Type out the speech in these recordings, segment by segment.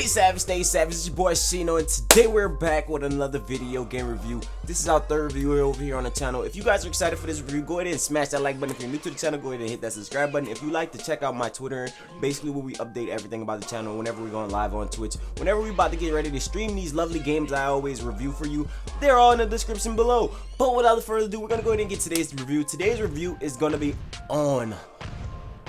Stay savage, it's your boy Shino, and today we're back with another video game review. This is our third review over here on the channel. If you guys are excited for this review, go ahead and smash that like button. If you're new to the channel, go ahead and hit that subscribe button. If you like to check out my Twitter, basically where we update everything about the channel whenever we're going live on Twitch, whenever we're about to get ready to stream these lovely games I always review for you, they're all in the description below. But without further ado, we're gonna go ahead and get today's review. Today's review is gonna be on.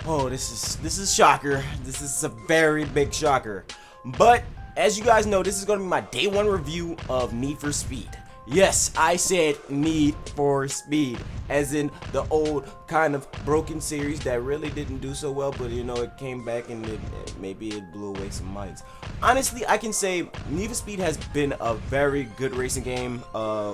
Oh, this is shocker. This is a very big shocker. But as you guys know, this is going to be my day one review of Need for Speed. Yes, I said Need for Speed, as in the old kind of broken series that really didn't do so well, but you know, it came back and maybe it blew away some minds. Honestly, I can say Need for Speed has been a very good racing game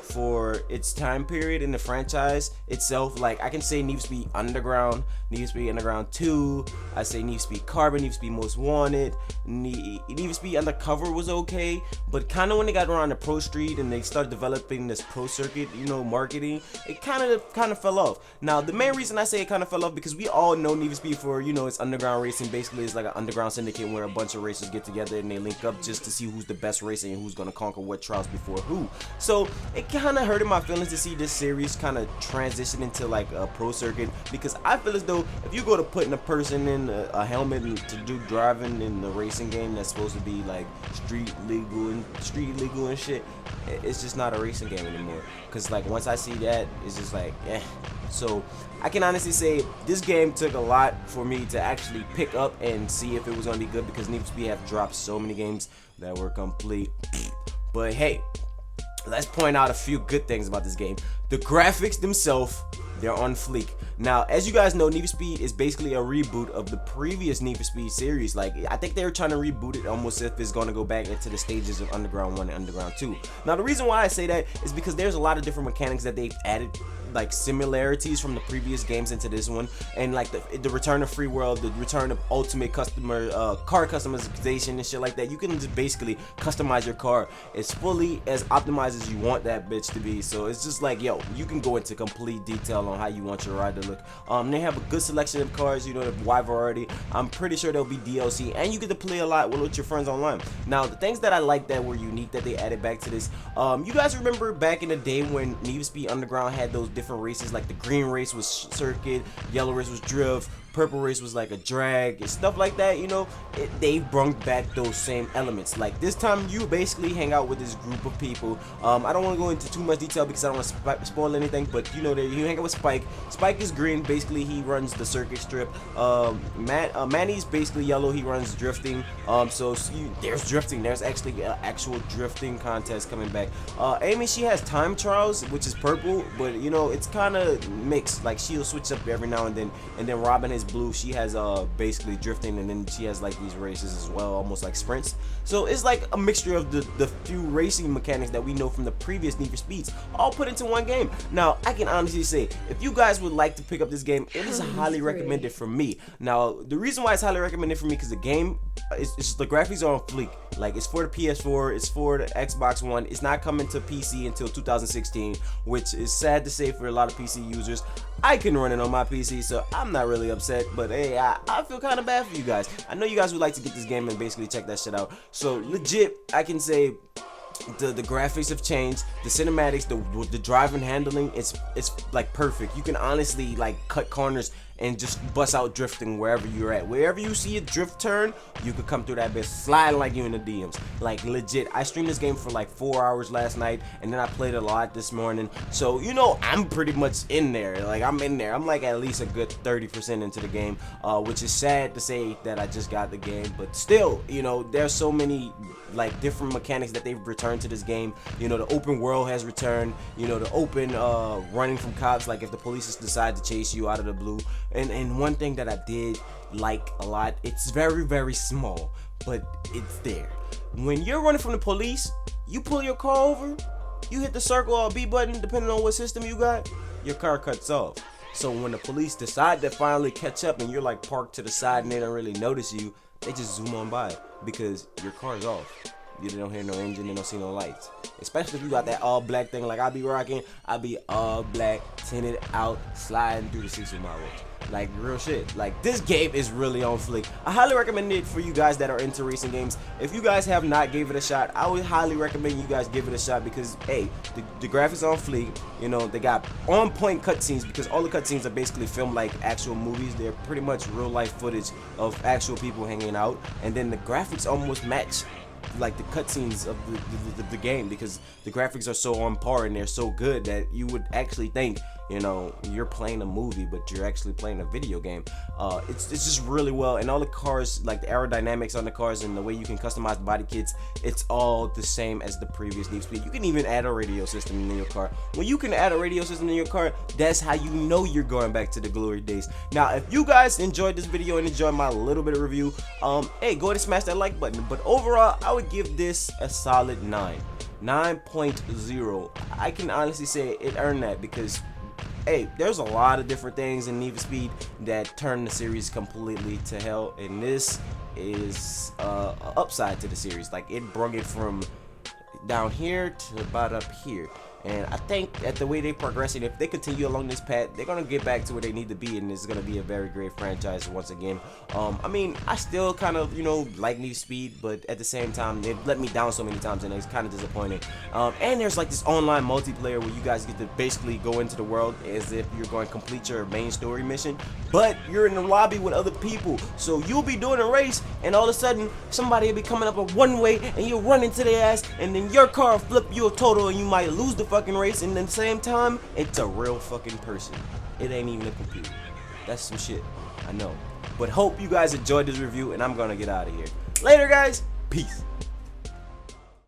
for its time period in the franchise itself. Like, I can say Need for Speed Underground, Need for Speed Underground 2, I say Need for Speed Carbon, Need for Speed Most Wanted, Need for Speed Undercover was okay, but kind of when they got around to Pro Street and they started developing this pro circuit, you know, marketing, it kind of fell off. Now, the main reason I say it kind of fell off because we all know Need for Speed for, you know, it's underground racing. Basically, it's like an underground syndicate where a bunch of racers get together and they link up just to see who's the best racer and who's gonna conquer what trials before who. So it kind of hurted my feelings to see this series kind of transition into like a pro circuit, because I feel as though if you go to putting a person in a helmet to do driving in the racing game that's supposed to be like street legal and shit, it's just not a racing game anymore. Because like once I see that, it's just like so I can honestly say this game took a lot for me to actually pick up and see if it was gonna be good, because Need for Speed have dropped so many games that were complete. But hey, let's point out a few good things about this game. The graphics themselves, they're on fleek. Now, as you guys know, Need for Speed is basically a reboot of the previous Need for Speed series. Like, I think they were trying to reboot it almost if it's going to go back into the stages of Underground 1 and Underground 2. Now, the reason why I say that is because there's a lot of different mechanics that they've added, like similarities from the previous games into this one, and like the return of free world, the return of ultimate customer car customization and shit like that. You can just basically customize your car as fully as optimized as you want that bitch to be. So it's just like, yo, you can go into complete detail on how you want your ride to look. They have a good selection of cars, you know, a wide variety. I'm pretty sure there'll be DLC, and you get to play a lot with your friends online. Now, the things that I like that were unique that they added back to this, you guys remember back in the day when Need for Speed Underground had those different races, like the green race was circuit, yellow race was drift, purple race was like a drag and stuff like that. You know, they brought back those same elements. Like this time you basically hang out with this group of people. I don't want to go into too much detail because I don't want to spoil anything, but you know, you hang out with Spike. Spike is green, basically he runs the circuit strip. Manny's basically yellow, he runs drifting. There's drifting, there's actually an actual drifting contest coming back. Amy, she has time trials, which is purple, but you know, it's kind of mixed. Like she'll switch up every now and then Robin is blue, she has basically drifting, and then she has like these races as well, almost like sprints. So it's like a mixture of the few racing mechanics that we know from the previous Need for Speeds, all put into one game. Now, I can honestly say, if you guys would like to pick up this game, it is highly recommended for me. Now, the reason why it's highly recommended for me, because the game, it's just the graphics are on fleek. Like, it's for the PS4, it's for the Xbox One. It's not coming to PC until 2016, which is sad to say for a lot of PC users. I can run it on my PC, so I'm not really upset, but hey, I feel kind of bad for you guys. I know you guys would like to get this game and basically check that shit out. So legit, I can say the graphics have changed, the cinematics, the driving handling, it's like perfect. You can honestly like cut corners and just bust out drifting wherever you're at. Wherever you see a drift turn, you could come through that bitch sliding like you in the DMs. Like legit, I streamed this game for like 4 hours last night, and then I played a lot this morning. So you know, I'm pretty much in there. Like I'm in there. I'm like at least a good 30% into the game, which is sad to say that I just got the game, but still, you know, there's so many like different mechanics that they've returned to this game. You know, the open world has returned. You know, the open running from cops, like if the police decide to chase you out of the blue. And one thing that I did like a lot, it's very, very small, but it's there. When you're running from the police, you pull your car over, you hit the circle or B button, depending on what system you got, your car cuts off. So when the police decide to finally catch up and you're like parked to the side and they don't really notice you, they just zoom on by because your car's off. You don't hear no engine, you don't see no lights. Especially if you got that all black thing like I be rocking. I be all black, tinted out, sliding through the streets with my road. Like real shit. Like this game is really on fleek. I highly recommend it for you guys that are into racing games. If you guys have not gave it a shot, I would highly recommend you guys give it a shot because hey, the graphics on fleek. You know, they got on point cutscenes because all the cutscenes are basically filmed like actual movies. They're pretty much real life footage of actual people hanging out, and then the graphics almost match like the cutscenes of the game because the graphics are so on par and they're so good that you would actually think, you know, you're playing a movie but you're actually playing a video game. It's just really well, and all the cars, like the aerodynamics on the cars and the way you can customize the body kits, it's all the same as the previous Need for Speed. You can even add a radio system in your car. When you can add a radio system in your car, that's how you know you're going back to the glory days. Now if you guys enjoyed this video and enjoyed my little bit of review, hey, go ahead and smash that like button. But overall, I would give this a solid 9.0. I can honestly say it earned that because hey, there's a lot of different things in Need for Speed that turn the series completely to hell, and this is a upside to the series. Like it brought it from down here to about up here. And I think at the way they progress, and if they continue along this path, they're gonna get back to where they need to be, and it's gonna be a very great franchise once again. I mean, I still kind of, you know, like Need for Speed, but at the same time, they've let me down so many times, and it's kind of disappointing. And there's like this online multiplayer where you guys get to basically go into the world as if you're going to complete your main story mission, but you're in the lobby with other people. So you'll be doing a race, and all of a sudden, somebody will be coming up a one way, and you'll run into their ass, and then your car will flip you a total, and you might lose the fucking race, and at the same time it's a real fucking person. It ain't even a computer. That's some shit, I know. But hope you guys enjoyed this review, and I'm gonna get out of here. Later guys, peace.